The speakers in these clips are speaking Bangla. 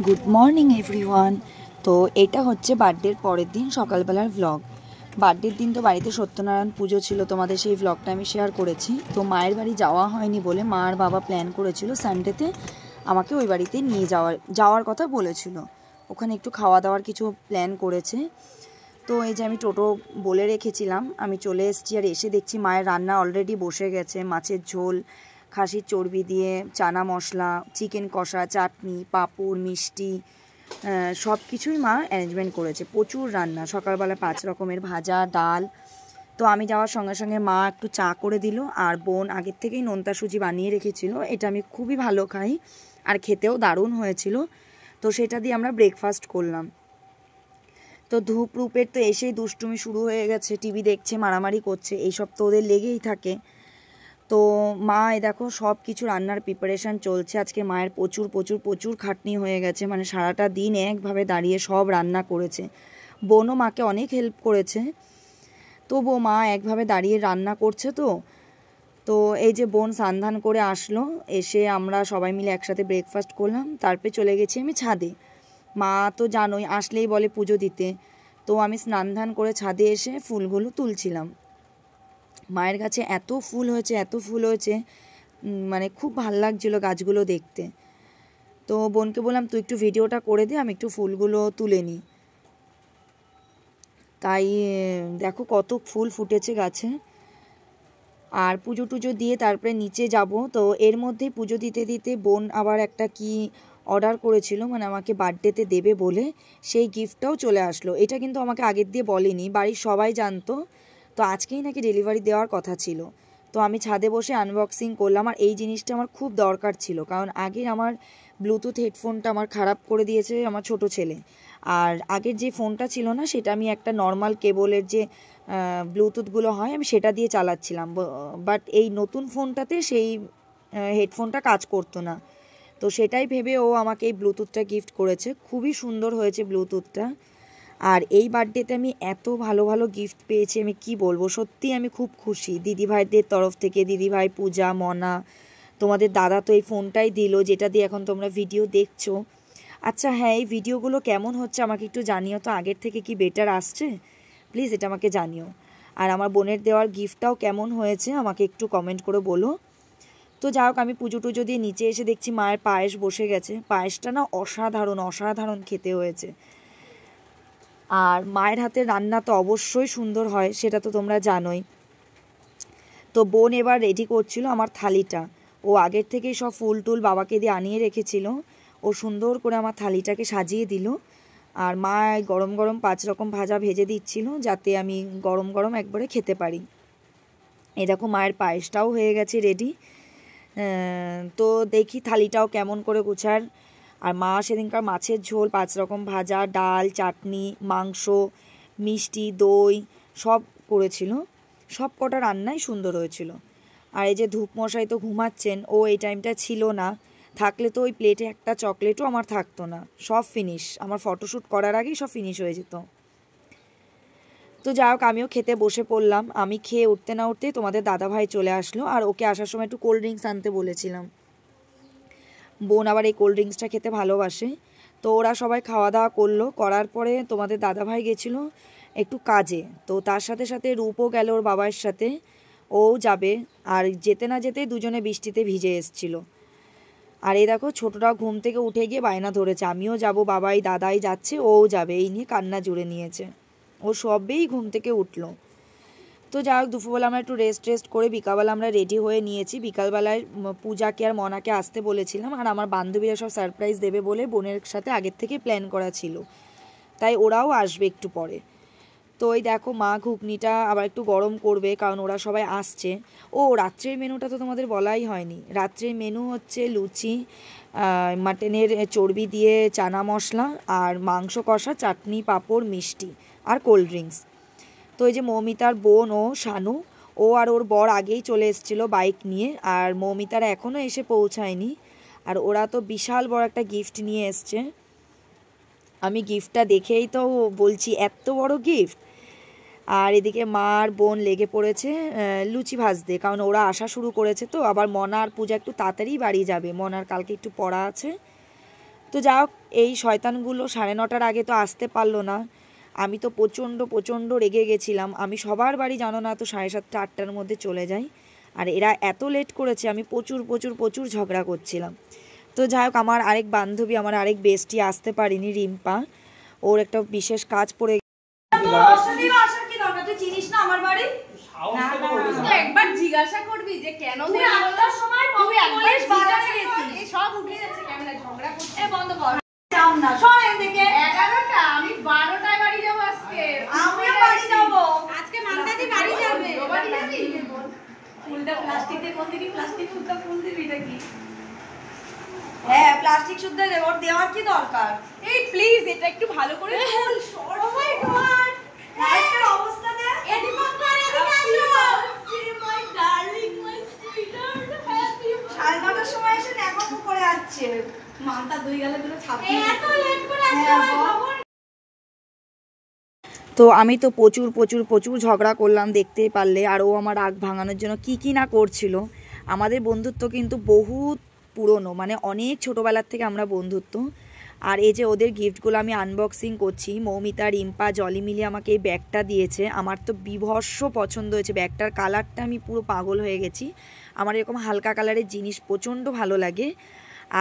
Good morning everyone. তো এটা হচ্ছে বার্থডের পরের দিন সকালবেলার ভ্লগ। বার্থডের দিন তো বাড়িতে সত্যনারায়ণ পুজো ছিল, তোমাদের সেই ভ্লগটা আমি শেয়ার করেছি। তো মায়ের বাড়ি যাওয়া হয়নি বলে মা আর বাবা প্ল্যান করেছিল সানডেতে আমাকে ওই বাড়িতে নিয়ে যাওয়ার কথা বলেছিল। ওখানে একটু খাওয়া দাওয়ার কিছু প্ল্যান করেছে। তো এই যে আমি টোটো বলে রেখেছিলাম, আমি চলে এসেছি। আর এসে দেখছি মায়ের রান্না অলরেডি বসে গেছে। মাছের ঝোল, খাসির চর্বি দিয়ে চানা মশলা, চিকেন কষা, চাটনি, পাঁপড়, মিষ্টি, সব কিছুই মা অ্যারেঞ্জমেন্ট করেছে। প্রচুর রান্না, সকালবেলা 5 রকমের ভাজা, ডাল। তো আমি যাওয়ার সঙ্গে সঙ্গে মা একটু চা করে দিল। আর বোন আগের থেকেই নোনতা সুজি বানিয়ে রেখেছিল, এটা আমি খুবই ভালো খাই আর খেতেও দারুণ হয়েছিল। তো সেটা দিয়ে আমরা ব্রেকফাস্ট করলাম। তো ধূপ রূপের তো এসেই দুষ্টুমি শুরু হয়ে গেছে, টিভি দেখছে, মারামারি করছে, এইসব তো ওদের লেগেই থাকে। তো মা দেখো সব কিছু রান্নার প্রিপারেশান চলছে। আজকে মায়ের প্রচুর প্রচুর প্রচুর খাটনি হয়ে গেছে, মানে সারাটা দিন একভাবে দাঁড়িয়ে সব রান্না করেছে। বোনও মাকে অনেক হেল্প করেছে, তবুও মা একভাবে দাঁড়িয়ে রান্না করছে। তো এই যে বোন স্নান করে আসলো, এসে আমরা সবাই মিলে একসাথে ব্রেকফাস্ট করলাম। তারপরে চলে গেছি আমি ছাদে। মা তো জানোই আসলেই বলে পুজো দিতে। তো আমি স্নান করে ছাদে এসে ফুলগুলো তুলছিলাম। মায়ের কাছে এত ফুল হয়েছে, মানে খুব ভাল লাগছিলো গাছগুলো দেখতে। তো বোনকে বললাম তুই একটু ভিডিওটা করে দে, আমি একটু ফুলগুলো তুলে নিই। তাই দেখো কত ফুল ফুটেছে গাছে। আর পুজো টুজো দিয়ে তারপরে নিচে যাব। তো এর মধ্যে পুজো দিতে দিতে বোন আবার একটা কি অর্ডার করেছিল, মানে আমাকে বার্থডেতে দেবে বলে, সেই গিফটটাও চলে আসলো। এটা কিন্তু আমাকে আগের দিয়ে বলেনি, বাড়ির সবাই জানতো। তো আজকেই নাকি ডেলিভারি দেওয়ার কথা ছিল। তো আমি ছাদে বসে আনবক্সিং করলাম। আর এই জিনিসটা আমার খুব দরকার ছিল, কারণ আগের আমার ব্লুটুথ হেডফোনটা আমার খারাপ করে দিয়েছে আমার ছোট ছেলে। আর আগের যে ফোনটা ছিল না, সেটা আমি একটা নর্মাল কেবলের যে ব্লুটুথগুলো হয় আমি সেটা দিয়ে চালাচ্ছিলাম। বাট এই নতুন ফোনটাতে সেই হেডফোনটা কাজ করতো না। তো সেটাই ভেবে ও আমাকে এই ব্লুটুথটা গিফট করেছে। খুবই সুন্দর হয়েছে ব্লুটুথটা। আর এই বার্থডেতে আমি এত ভালো ভালো গিফট পেয়েছি, আমি কি বলবো, সত্যি আমি খুব খুশি। দিদিভাইদের তরফ থেকে, দিদিভাই, পূজা, মনা, তোমাদের দাদা তো এই ফোনটাই দিল যেটা দিয়ে এখন তোমরা ভিডিও দেখছো। আচ্ছা হ্যাঁ, এই ভিডিওগুলো কেমন হচ্ছে আমাকে একটু জানিও তো, আগের থেকে কি বেটার আসছে? প্লিজ এটা আমাকে জানিও। আর আমার বোনের দেওয়ার গিফটটাও কেমন হয়েছে আমাকে একটু কমেন্ট করে বলো। তো যাই হোক, আমি পুজো টুজো দিয়ে নিচে এসে দেখছি মায়ের পায়েস বসে গেছে। পায়েসটা না অসাধারণ অসাধারণ খেতে হয়েছে। আর মায়ের হাতের রান্না তো অবশ্যই সুন্দর হয়, সেটা তো তোমরা জানোই। তো বোন এবার রেডি করছিল আমার থালিটা। ও আগের থেকেই সব ফুল টুল বাবাকে দিয়ে আনিয়ে রেখেছিল। ও সুন্দর করে আমার থালিটাকে সাজিয়ে দিল। আর মা গরম গরম 5 রকম ভাজা ভেজে দিচ্ছিল, যাতে আমি গরম গরম একবারে খেতে পারি। এই দেখো মায়ের পায়েসটাও হয়ে গেছে রেডি। তো দেখি থালিটাও কেমন করে গোছার। আর মা সেদিনকার মাছের ঝোল, 5 রকম ভাজা, ডাল, চাটনি, মাংস, মিষ্টি, দই সব করেছিল। সব কটা রান্নাই সুন্দর হয়েছিল। আর এই যে ধূপমশাই তো ঘুমাচ্ছেন, ও এই টাইমটা ছিল না। থাকলে তো ওই প্লেটে একটা চকলেটও আমার থাকতো না। সব ফিনিশ, আমার ফটোশ্যুট করার আগেই সব ফিনিশ হয়ে যেত। তো যাই হোক, আমিও খেতে বসে পড়লাম। আমি খেয়ে উঠতে না উঠতেই তোমাদের দাদাভাই চলে আসলো। আর ওকে আসার সময় একটু কোল্ড ড্রিঙ্কস আনতে বলেছিলাম। বোন আবার এই কোল্ড ড্রিঙ্কসটা খেতে ভালোবাসে। তো ওরা সবাই খাওয়া দাওয়া করলো, করার পরে তোমাদের দাদাভাই গেছিলো একটু কাজে। তো তার সাথে সাথে রূপও গেল ওর বাবার সাথে, ও যাবে। আর যেতে না যেতেই দুজনে বৃষ্টিতে ভিজে এসছিল। আর এই দেখো ছোটটাও ঘুম থেকে উঠে গিয়ে বায়না ধরেছে, আমিও যাব, বাবাই দাদাই যাচ্ছে, ও যাবে, এই নিয়ে কান্না জুড়ে নিয়েছে। ও সবেই ঘুম থেকে উঠলো। তো যাই হোক, দুপুরবেলা আমরা একটু রেস্ট করে বিকালবেলা আমরা রেডি হয়ে নিয়েছি। বিকালবেলায় পূজাকে আর মনাকে আসতে বলেছিলাম। আর আমার বান্ধবীরা সব সারপ্রাইজ দেবে বলে বোনের সাথে আগের থেকে প্ল্যান করা ছিল, তাই ওরাও আসবে একটু পরে। তো ওই দেখো মা ঘুগনিটা আবার একটু গরম করবে, কারণ ওরা সবাই আসছে। ও রাত্রের মেনুটা তো তোমাদের বলাই হয়নি। রাত্রের মেনু হচ্ছে লুচি, মাটনের চর্বি দিয়ে চানা মশলা, আর মাংস কষা, চাটনি, পাঁপড়, মিষ্টি আর কোল্ড ড্রিঙ্কস। তো এই যে মৌমিতার বোন ও শানু, ও আর ওর বর আগেই চলে এসেছিলো বাইক নিয়ে। আর মৌমিতারা এখনও এসে পৌঁছায়নি। আর ওরা তো বিশাল বড় একটা গিফট নিয়ে এসছে। আমি গিফটটা দেখেই তো বলছি এত বড় গিফট। আর এদিকে মা আর বোন লেগে পড়েছে লুচি ভাজতে, কারণ ওরা আসা শুরু করেছে। তো আবার মনা আর পূজা একটু তাড়াতাড়ি বাড়ি যাবে, মনার কালকে একটু পড়া আছে। তো যা হোক, এই শয়তানগুলো 9:30টার আগে তো আসতে পারলো না। আমি তো প্রচণ্ড রেগে গেছিলাম। আমি সবার বাড়ি জানো না তো 7:30 8টার মধ্যে চলে যাই, আর এরা এত লেট করেছে, আমি প্রচুর ঝগড়া করছিলাম। তো যাই হোক, আমার আরেক বান্ধবী, আমার আরেক বেস্টি আসতে পারিনি, রিম্পা, ওর একটা বিশেষ কাজ পড়ে। একবার জিজ্ঞাসা করবি যে কেন সব উঠে যাচ্ছে, ক্যামেরা ঝগড়া করছে, বন্ধ কর। আমি 12টায় বাড়ি যাবো আজকে। আমিও বাড়ি যাবো আজকে মান্দাদি বাড়ি যাবে। ফুলটা প্লাস্টিক দিয়ে, কোন দিকে প্লাস্টিক সুদ্ধা ফুল দিবি নাকি? হ্যাঁ, প্লাস্টিক সুদ্ধা দেব, ওর দেওয়ার কি দরকার? এই প্লিজ এটা একটু ভালো করে ফুল। ও মাই গড, লাইটের অবস্থা দে। এদিকে আসো। My darling, my sweetheart, happy 9:30টার সময় এসে এখন করে যাচ্ছে। মানটা 2 গেলে দুটো ছাপি। এত লেট করে আসছে। তো আমি তো প্রচুর ঝগড়া করলাম, দেখতেই পারলে। আর ও আমার রাগ ভাঙানোর জন্য কি না করছিল। আমাদের বন্ধুত্ব কিন্তু বহুত পুরনো, মানে অনেক ছোটোবেলার থেকে আমরা বন্ধুত্ব। আর এই যে ওদের গিফটগুলো আমি আনবক্সিং করছি। মৌমিতা, রিম্পা, জলি মিলিয়ে আমাকে এই ব্যাগটা দিয়েছে। আমার তো বিভৎস পছন্দ হয়েছে ব্যাগটার কালারটা, আমি পুরো পাগল হয়ে গেছি। আমার এরকম হালকা কালারের জিনিস প্রচণ্ড ভালো লাগে।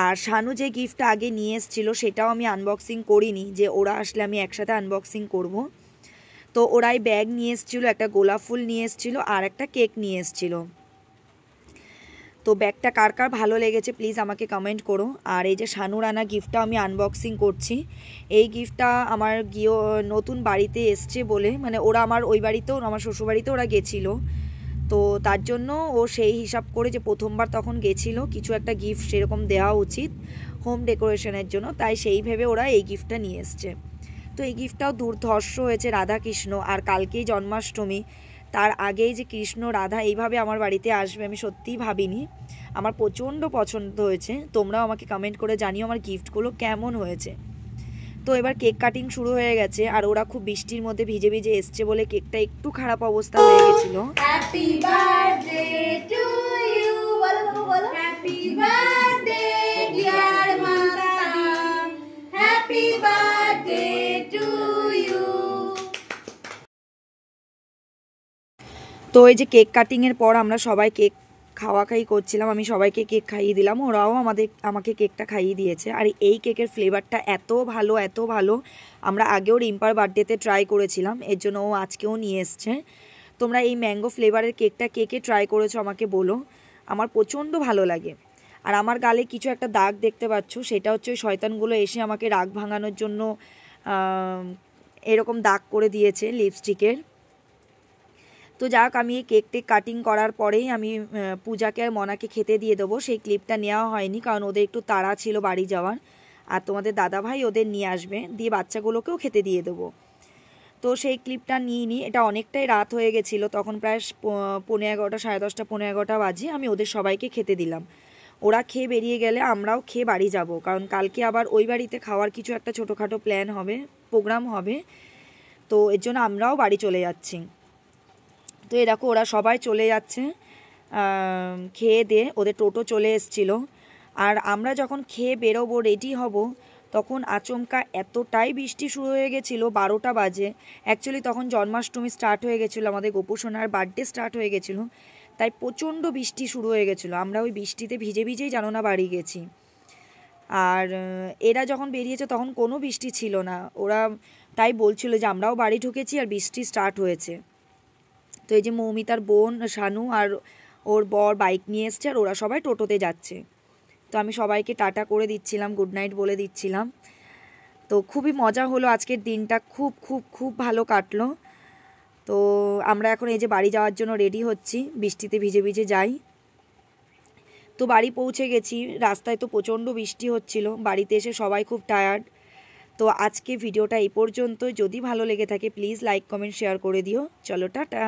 আর শানু যে গিফটটা আগে নিয়ে এসেছিলো সেটাও আমি আনবক্সিং করিনি, যে ওরা আসলে আমি একসাথে আনবক্সিং করব। তো ওরাই ব্যাগ নিয়ে এসেছিলো, একটা গোলাপ ফুল নিয়ে এসেছিলো, আর একটা কেক নিয়ে এসেছিলো। তো ব্যাগটা কার কার ভালো লেগেছে প্লিজ আমাকে কমেন্ট করো। আর এই যে শানুর আনা গিফটটা আমি আনবক্সিং করছি। এই গিফটটা আমার নতুন বাড়িতে এসছে বলে, মানে ওরা আমার ওই বাড়িতেও, আমার শ্বশুরবাড়িতেও ওরা গেছিলো, তো তার জন্য ও সেই হিসাব করে যে প্রথমবার তখন গেছিলো, কিছু একটা গিফট সেরকম দেওয়া উচিত হোম ডেকোরেশনের জন্য, তাই সেই ভেবে ওরা এই গিফটটা নিয়ে এসছে। তো এই গিফটটাও দুর্ধর্ষ হয়েছে, রাধা কৃষ্ণ। আর কালকেই জন্মাষ্টমী, তার আগেই যে কৃষ্ণ রাধা এইভাবে আমার বাড়িতে আসবে আমি সত্যিই ভাবিনি। আমার প্রচণ্ড পছন্দ হয়েছে। তোমরাও আমাকে কমেন্ট করে জানিও আমার গিফটগুলো কেমন হয়েছে। তো এবার কেক কাটিং শুরু হয়ে গেছে, আর ওরা খুব বৃষ্টির মধ্যে ভিজে এসছে বলে কেকটা একটু খারাপ অবস্থা হয়ে গেছিল। হ্যাপি বার্থডে টু ইউ, বলো বলো, হ্যাপি বার্থডে ডিয়ার মান্দাদি, হ্যাপি বার্থডে টু ইউ। তো এই যে কেক কাটিংয়ের পর আমরা সবাই কেক খাওয়াই করছিলাম, আমি সবাইকে কেক খাইয়ে দিলাম, ওরাও আমাকে কেকটা খাইয়ে দিয়েছে। আর এই কেকের ফ্লেভারটা এত ভালো, আমরা আগেও রিম্পার বার্থডেতে ট্রাই করেছিলাম, এর জন্য ও আজকেও নিয়ে এসছে। তোমরা এই ম্যাঙ্গো ফ্লেভারের কেকটা কে ট্রাই করেছো আমাকে বলো, আমার প্রচণ্ড ভালো লাগে। আর আমার গালে কিছু একটা দাগ দেখতে পাচ্ছ, সেটা হচ্ছে ওই শয়তানগুলো এসে আমাকে রাগ ভাঙানোর জন্য এরকম দাগ করে দিয়েছে লিপস্টিকের। তো যাক, আমি এই কেক কাটিং করার পরেই আমি পূজাকে আর মনাকে খেতে দিয়ে দেবো। সেই ক্লিপটা নেওয়া হয়নি, কারণ ওদের একটু তাড়া ছিল বাড়ি যাওয়ার। আর তোমাদের দাদাভাই ওদের নিয়ে আসবে, দিয়ে বাচ্চাগুলোকেও খেতে দিয়ে দেবো। তো সেই ক্লিপটা নিয়ে নিই। এটা অনেকটাই রাত হয়ে গেছিলো, তখন প্রায় 11:30 10:30 11:30 বাজে। আমি ওদের সবাইকে খেতে দিলাম। ওরা খেয়ে বেরিয়ে গেলে আমরাও খেয়ে বাড়ি যাব, কারণ কালকে আবার ওই বাড়িতে খাওয়ার কিছু একটা ছোটোখাটো প্রোগ্রাম হবে। তো এর জন্য আমরাও বাড়ি চলে যাচ্ছি। তো এই দেখো ওরা সবাই চলে যাচ্ছে খেয়ে দিয়ে, ওদের টোটো চলে এসেছিলো। আর আমরা যখন খেয়ে বেরোবো, রেডি হব, তখন আচমকা এতটাই বৃষ্টি শুরু হয়ে গেছিলো। 12টা বাজে, অ্যাকচুয়ালি তখন জন্মাষ্টমী স্টার্ট হয়ে গেছিলো, আমাদের গোপুসোনার বার্থডে স্টার্ট হয়ে গেছিলো, তাই প্রচণ্ড বৃষ্টি শুরু হয়ে গেছিলো। আমরা ওই বৃষ্টিতে ভিজেই জানো না বাড়ি গেছি। আর এরা যখন বেরিয়েছে তখন কোনো বৃষ্টি ছিল না, ওরা তাই বলছিল যে আমরাও বাড়ি ঢুকেছি আর বৃষ্টি স্টার্ট হয়েছে। তো এই যে মৌমিতার বোন শানু আর ওর বর বাইক নিয়ে এসছে, আর ওরা সবাই টোটোতে যাচ্ছে। তো আমি সবাইকে টাটা করে দিচ্ছিলাম, গুড নাইট বলে দিচ্ছিলাম। তো খুবই মজা হলো আজকের দিনটা, খুব ভালো কাটলো। তো আমরা এখন এই যে বাড়ি যাওয়ার জন্য রেডি হচ্ছি, বৃষ্টিতে ভিজে যাই। তো বাড়ি পৌঁছে গেছি, রাস্তায় তো প্রচণ্ড বৃষ্টি হচ্ছিল, বাড়িতে এসে সবাই খুব টায়ার্ড। তো আজকে ভিডিওটা এই পর্যন্ত। যদি ভালো লেগে থাকে প্লিজ লাইক কমেন্ট শেয়ার করে দিও। চলো টাটা।